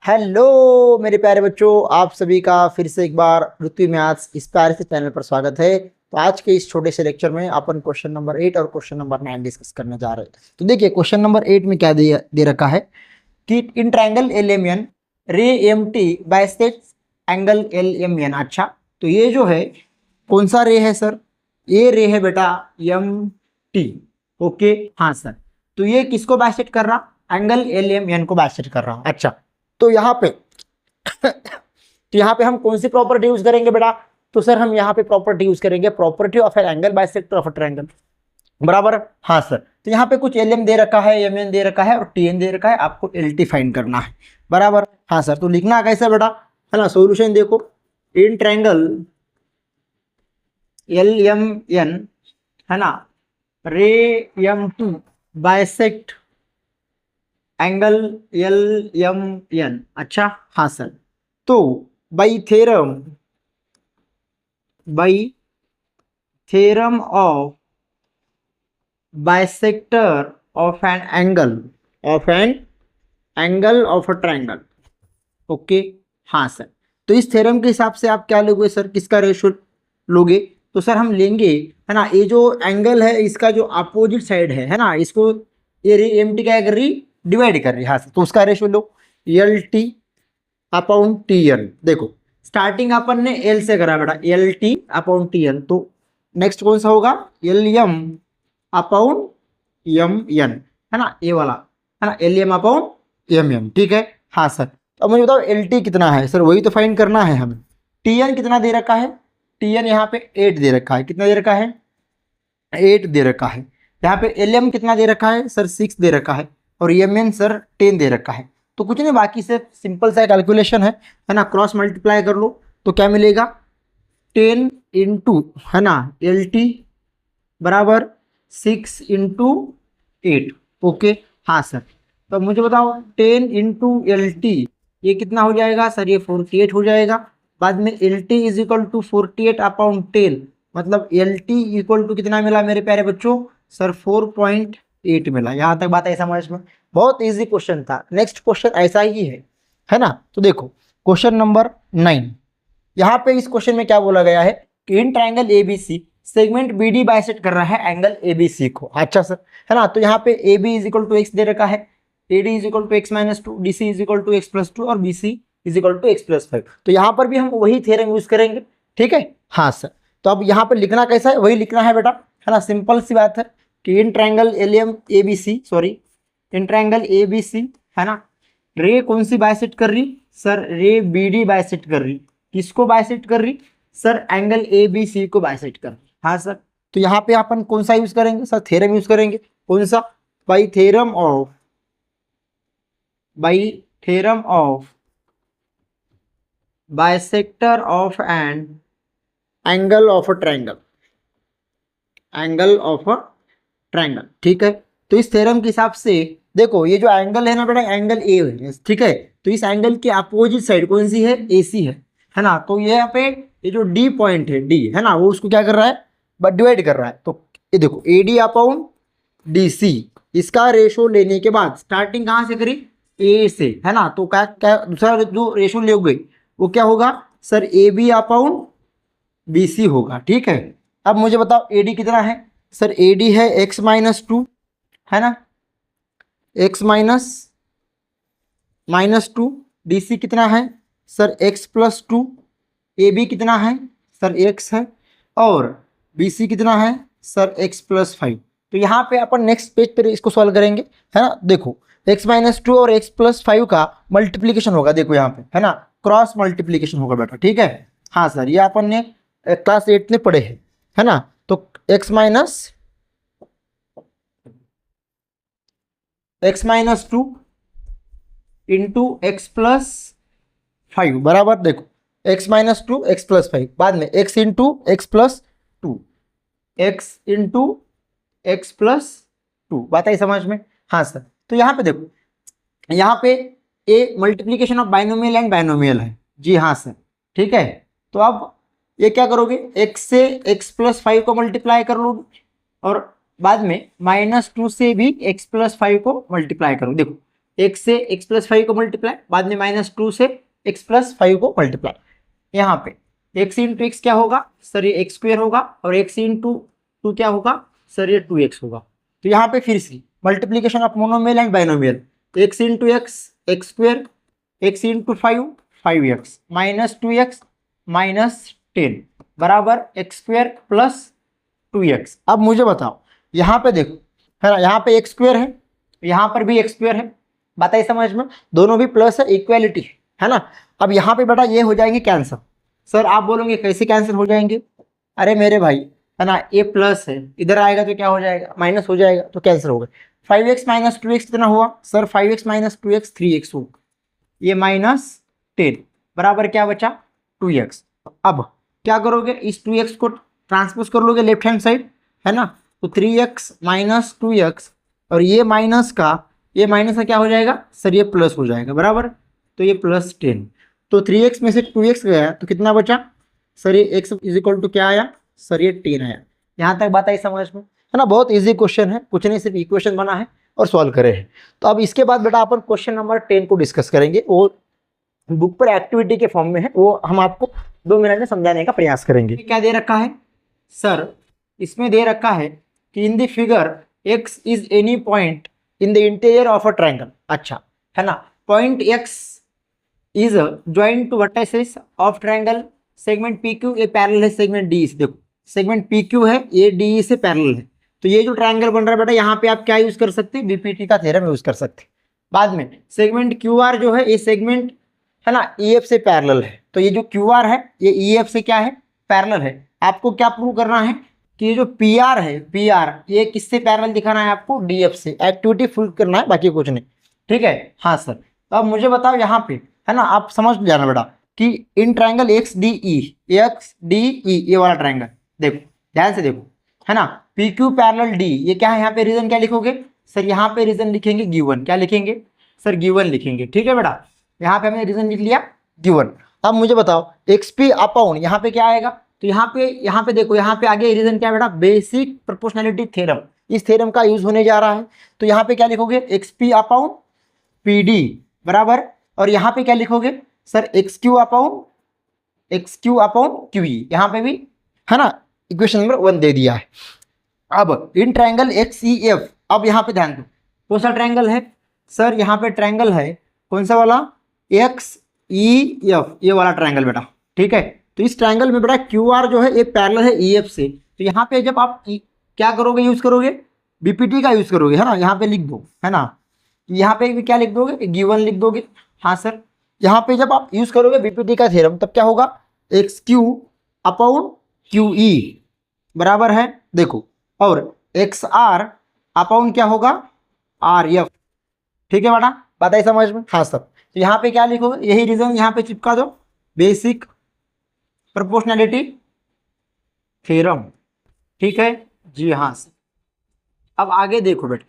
Hello मेरे प्यारे बच्चों, आप सभी का फिर से एक बार पृथ्वी मैथ्स इस प्यारे से चैनल पर स्वागत है। तो आज के इस छोटे से लेक्चर में अपन क्वेश्चन नंबर 8 और क्वेश्चन नंबर 9 डिस्कस करने जा रहे हैं। तो देखिए क्वेश्चन नंबर 8 में क्या दे रखा है कि in triangle L M N ray M T bisects angle L M N. अच्छा, तो ये जो है कौन सा रे है सर? ये रे है बेटा एम टी। ओके, हाँ सर। तो ये किसको बाइसेक्ट कर रहा? एंगल एल एम एन को बाइसेक्ट कर रहा। अच्छा, तो यहाँ पे तो यहाँ पे हम कौन सी प्रॉपर्टी यूज करेंगे बेटा? तो सर हम यहाँ पे प्रॉपर्टी यूज करेंगे property of an angle bisector of a triangle. बराबर, हाँ सर। तो यहाँ पे कुछ एल एम दे रखा है, एम एन दे रखा है और टी एन दे रखा है, आपको एल टी फाइंड करना है। बराबर, हाँ सर। तो लिखना कैसा बेटा, है ना? सोल्यूशन देखो, in triangle L M N, है ना, ray M to bisect angle L M N. अच्छा, हाँ सर। तो by theorem of bisector of an angle of a triangle. Okay, हाँ सर। तो इस थ्योरम के हिसाब से आप क्या लोगे सर? किसका रेशियो लोगे? तो सर हम लेंगे, है ना, ये जो एंगल है इसका जो अपोजिट साइड है ना, इसको ये एम टी क्या कर रही? डिवाइड कर रही है। हाँ सर। तो उसका रेशियो लो, L T upon T N. देखो स्टार्टिंग अपन ने एल से करा बेटा, L T upon T N. तो नेक्स्ट कौन सा होगा? L M upon M N, है ना, ये वाला, है ना, L M upon M N. ठीक है, हाँ सर। तो अब मुझे बताओ एल टी कितना है सर? वही तो फाइंड करना है हमें। टी एन कितना दे रखा है? टी एन यहाँ पे 8 दे रखा है। कितना दे रखा है? 8 दे रखा है। यहाँ पे एल एम कितना दे रखा है सर? 6 दे रखा है। और एम एन सर 10 दे रखा है। तो कुछ नहीं, बाकी से सिंपल सा कैलकुलेशन है ना, क्रॉस मल्टीप्लाई कर लो तो क्या मिलेगा? 10 इंटू, है ना, एल टी बराबर 6 इंटू 8। ओके, हाँ सर। तो मुझे बताओ 10 इंटू एल टी ये कितना हो जाएगा सर? ये 48 हो जाएगा। बाद में L T is equal to 48 upon 10, मतलब एल टी इक्वल टू कितना मिला मेरे प्यारे बच्चों? सर 4.8 मिला। यहाँ तक बात है समझ में? बहुत इजी क्वेश्चन था। नेक्स्ट क्वेश्चन ऐसा ही है ना? तो देखो क्वेश्चन नंबर 9। यहाँ पे इस क्वेश्चन में क्या बोला गया है कि in triangle ABC segment BD bisect कर रहा है एंगल एबीसी को। अच्छा सर, है ना। तो यहाँ पे A B is equal to X दे रखा है, A D is equal to X minus two, D C is equal to X plus two और B C is equal to X plus 5। तो यहाँ पर भी हम वही थ्योरम यूज करेंगे। ठीक है, हाँ सर। तो अब यहाँ पर लिखना कैसा है? वही लिखना है बेटा, है ना। सिंपल सी बात है कि in triangle L M A B C, sorry, in triangle A B C, है ना, रे कौन सी बाइसेक्ट कर रही सर? रे बी डी बाइसेक्ट कर रही। किसको बाइसेक्ट कर रही sir? Angle A B C को बाइसेक्ट कर रही। हाँ सर। तो यहाँ पे अपन कौन सा यूज करेंगे सर? थ्योरम यूज करेंगे। कौन सा? By theorem of bisector of an angle of a triangle. ठीक है। तो इस थ्योरम के हिसाब से देखो ये जो एंगल है ना बेटा, एंगल ए है। ठीक है। तो इस एंगल के अपोजिट साइड कौन सी है? ए सी है ना। तो ये यहाँ पे ये जो डी पॉइंट है, डी, है ना, वो उसको क्या कर रहा है? बट डिवाइड कर रहा है। तो ये देखो A D upon D C, इसका रेशो लेने के बाद स्टार्टिंग कहाँ से करी? ए से, है ना। तो क्या क्या दूसरा जो रेशो लोगे वो क्या होगा sir? A B upon B C होगा। ठीक है। अब मुझे बताओ ए डी कितना है सर? ए डी है एक्स माइनस टू, है ना, x minus two. D C कितना है sir? X plus two. A B कितना है सर? एक्स है। और बी सी कितना है सर? X plus 5। तो यहाँ पे अपन नेक्स्ट पेज पे इसको सॉल्व करेंगे, है ना। देखो एक्स माइनस टू और एक्स प्लस 5 का मल्टीप्लीकेशन होगा। देखो यहाँ पे, है ना, क्रॉस मल्टीप्लीकेशन होगा बेटा। ठीक है, हाँ सर। ये अपन ने क्लास 8 में पढ़े हैं, है ना। तो x minus two into x plus 5 बराबर, देखो x minus to X plus 5, बाद में x into x plus to, x into x plus to. बात आई समझ में? हाँ सर। तो यहाँ पे देखो, यहाँ पे a multiplication of binomial and binomial है। जी हाँ सर। ठीक है। तो अब ये क्या करोगे? एक्स से एक्स प्लस 5 को मल्टीप्लाई कर लोगे और बाद में माइनस टू से भी एक्स प्लस 5 को मल्टीप्लाई करो। देखो x से x+5 को मल्टीप्लाई, बाद में -2 से x+5 को मल्टीप्लाई। यहाँ पे x इंटू एक्स क्या होगा सर, ये x² होगा, और x इंटू 2 क्या होगा सर, ये 2x होगा। तो यहाँ पे फिर से multiplication of monomial and binomial, x into x x², x into 5x, -2x -10 बराबर x² + 2x। अब मुझे बताओ यहाँ पे देखो, है ना, यहाँ पे x² है, यहाँ पर भी x² है, बात आई समझ में, दोनों भी प्लस है, इक्वालिटी है ना। अब यहाँ पे बेटा ये हो जाएंगे कैंसर। सर आप बोलोगे कैसे कैंसिल हो जाएंगे, अरे मेरे भाई है ना, ये प्लस है, इधर आएगा तो क्या हो जाएगा, माइनस हो जाएगा, तो कैंसिल हो गए। 5x - 2x कितना हुआ सर, 5x - 2x 3x होगा, ये -10 बराबर क्या बचा 2x। अब क्या करोगे, इस 2x को ट्रांसपोज कर लोगे लेफ्ट हैंड साइड, है ना, तो 3x - 2x, और ये माइनस का क्या हो जाएगा सर, ये प्लस हो जाएगा बराबर, तो ये +10। तो 3x में से 2x गया तो कितना बचा सर, ये x = क्या आया सर, ये 10 आया। यहाँ तक बात आई समझ में, है ना, बहुत इजी क्वेश्चन है, कुछ नहीं, सिर्फ इक्वेशन बना है और सॉल्व करे हैं। तो अब इसके बाद बेटा अपन क्वेश्चन नंबर 10 को डिस्कस करेंगे, वो बुक पर एक्टिविटी के फॉर्म में है, वो हम आपको 2 मिनट में समझाने का प्रयास करेंगे। क्या दे रखा है सर, इसमें दे रखा है कि in the figure x is any point in the interior of a triangle. अच्छा है ना, point x is joint two vertices of triangle, segment PQ ये पैरेलल है सेगमेंट DE से। देखो सेगमेंट PQ है, ये DE से पैरेलल है, तो ये जो ट्रायंगल बन रहा है बेटा, यहाँ पे आप क्या यूज कर सकते हैं, BPT का थ्योरम यूज कर सकते हैं। बाद में सेगमेंट QR जो है, ये सेगमेंट है ना EF से पैरेलल है, तो ये जो QR है ये EF से क्या है, पैरेलल है। आपको क्या प्रूव करना है कि ये जो PR है, PR ये किससे पैरेलल दिखाना है आपको, DF से। एक्टिविटी फुल करना है, बाकी कुछ नहीं, ठीक है। हाँ सर, तो अब मुझे बताओ यहाँ पे, है ना, आप समझ जाना बेटा कि इन ट्रायंगल XDE ये वाला ट्रायंगल, देखो ध्यान से देखो, है ना, PQ पैरेलल D, ये क्या है, यहाँ पे रीजन क्या लिखोगे सर, यहाँ पे रीजन लिखेंगे गिवन, क्या लिखेंगे सर, गिवन लिखेंगे, ठीक है बेटा। यहाँ पे हमने रीजन लिख लिया गिवन। अब मुझे बताओ XP अपॉन यहाँ पे क्या आएगा, तो यहाँ पे देखो, यहाँ पे आगे रीजन क्या है बेटा, बेसिक प्रोपोर्शनैलिटी थ्योरम, इस थ्योरम का यूज होने जा रहा है। तो यहाँ पे क्या लिखोगे, XP अपॉन PD बराबर, और यहाँ पे क्या लिखोगे सर, XQ अपॉन QE, यहाँ पे भी है ना, इक्वेशन नंबर 1 दे दिया है। अब इन ट्रायंगल XEF, अब यहाँ पे ध्यान दो, कौन सा ट्रायंगल है सर, यहाँ पे ट्रायंगल है कौन सा वाला, XEF, ये वाला ट्रायंगल बेटा, ठीक है। तो इस ट्रायंगल में बेटा QR जो है ये पैरेलल है EF से, तो यहाँ पे जब आप क्या करोगे, यूज करोगे BPT का यूज करोगे, है ना, यहाँ पे लिख दो, है ना, यहाँ पे भी क्या लिख दोगे, गिवन लिख दोगे। हाँ सर, यहाँ पे जब आप यूज करोगे BPT का थ्योरम, तब क्या होगा, XQ अपॉन QE बराबर है, देखो, और XR अपॉन क्या होगा, RF, ठीक है बेटा, बताइए समझ में। हाँ सर, तो यहाँ पे क्या लिखोगे, यही रीजन यहाँ पे चिपका दो, बेसिक प्रोपोर्शनैलिटी थ्योरम, ठीक है जी। हाँ सर, अब आगे देखो बेटा,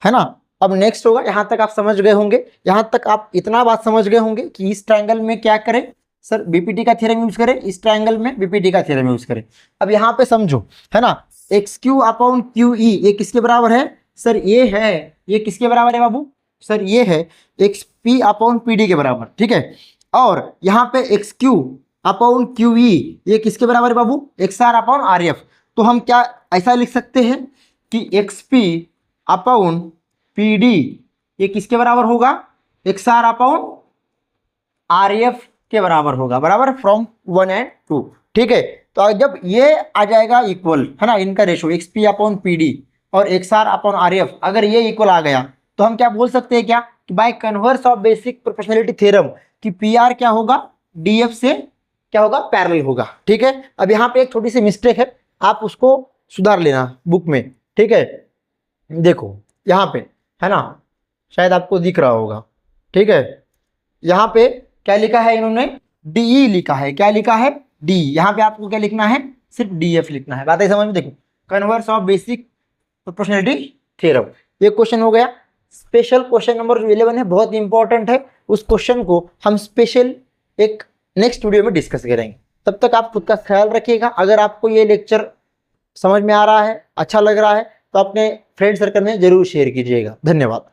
है ना, अब नेक्स्ट होगा, यहाँ तक आप समझ गए होंगे, यहाँ तक आप इतना बात समझ गए होंगे कि इस ट्रायंगल में क्या करें सर, BPT का थ्योरम यूज करें, इस ट्रायंगल में BPT का थ्योरम यूज करें। अब यहाँ पे समझो, है ना, XQ अपॉन QE ये किसके बराबर है सर, ये है, ये किसके बराबर है बाबू सर, ये है XP अपॉन PD के बराबर, ठीक है। और यहाँ पे XQ अपॉन QE ये किसके बराबर है बाबू, XR अपॉन RF। तो हम क्या ऐसा लिख सकते हैं कि XP अपॉन PD ये किसके बराबर होगा, XR अपॉन RF के बराबर होगा, बराबर, फ्रॉम 1 and 2, ठीक है। तो जब ये आ जाएगा इक्वल, है ना, इनका रेशो XP अपॉन PD और XR अपॉन RF, अगर ये इक्वल आ गया तो हम क्या बोल सकते हैं, क्या कि by converse of basic proportionality theorem कि PR क्या होगा, DF से क्या होगा, पैरेलल होगा, ठीक है। अब यहाँ पे एक छोटी सी मिस्टेक है, आप उसको सुधार लेना बुक में, ठीक है। देखो यहाँ पे, है ना, शायद आपको दिख रहा होगा, ठीक है, यहाँ पे क्या लिखा है इन्होंने, DE लिखा है, क्या लिखा है, D, यहाँ पे आपको क्या लिखना है, सिर्फ DF लिखना है, बात है समझ में। देखो converse of basic proportionality theorem, ये क्वेश्चन हो गया। स्पेशल क्वेश्चन नंबर 11 है, बहुत इंपॉर्टेंट है, उस क्वेश्चन को हम स्पेशल एक नेक्स्ट वीडियो में डिस्कस करेंगे। तब तक आप खुद का ख्याल रखिएगा। अगर आपको ये लेक्चर समझ में आ रहा है, अच्छा लग रहा है, तो अपने फ्रेंड सर्कल में जरूर शेयर कीजिएगा। धन्यवाद।